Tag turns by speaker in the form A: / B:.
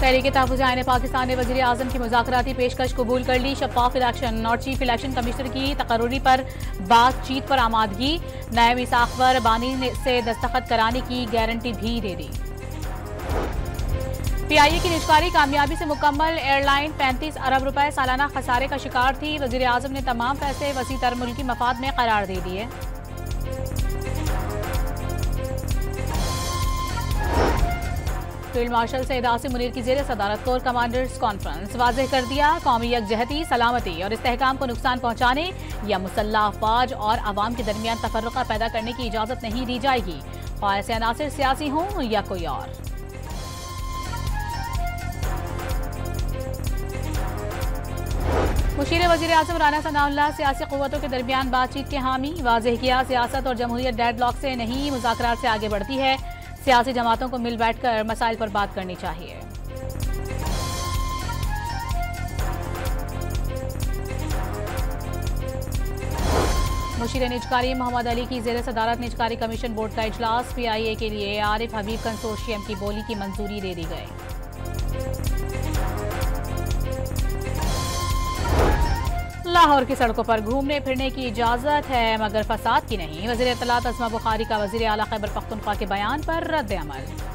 A: तहरीक तहफ़्फ़ुज़ आईन पाकिस्तान ने वज़ीर आज़म की मुज़ाकराती पेशकश कबूल कर ली। शफ़ाफ इलेक्शन और चीफ इलेक्शन कमिश्नर की तकर्री पर बातचीत पर आमादगी। नायब इसाक़वर बानी से दस्तखत कराने की गारंटी भी दे दी। PIA की निजकारी कामयाबी से मुकम्मल। एयरलाइन 35 अरब रुपए सालाना खसारे का शिकार थी। वज़ीर आज़म ने तमाम फैसले वसी तर मुल्की मफाद में करार दे दिए। फील्ड मार्शल सैयद आसिम मुनीर की ज़ेर सदारत कोर कमांडर्स कॉन्फ्रेंस। वाज़ेह कर दिया, कौमी यकजहती, सलामती और इस्तेहकाम को नुकसान पहुंचाने या मुसल्लह अफवाज और अवाम के दरमियान तफर्रुका पैदा करने की इजाज़त नहीं दी जाएगी, ख्वाह से अनासिर सियासी हों या कोई और। मुशीर वज़ीर आज़म राना सनाउल्लाह सियासी क़ुव्वतों के दरमियान बातचीत के हामी। वाज़ेह किया, सियासत और जमहूरियत डेडलॉक से नहीं, मुज़ाकरात से आगे बढ़ती है। सियासी जमातों को मिल बैठकर मसाइल पर बात करनी चाहिए। मुशीर निजकारी मोहम्मद अली की ज़ेर सदारत निजकारी कमीशन बोर्ड का इजलास। PIA के लिए आरिफ हबीब कंसोर्शियम की बोली की मंजूरी दे दी गई। लाहौर की सड़कों पर घूमने फिरने की इजाजत है मगर फसाद की नहीं। वज़ीर इत्तलात अस्मा बुखारी का वज़ीर आला खैबर पख्तूनख्वा के बयान पर रद्द अमल।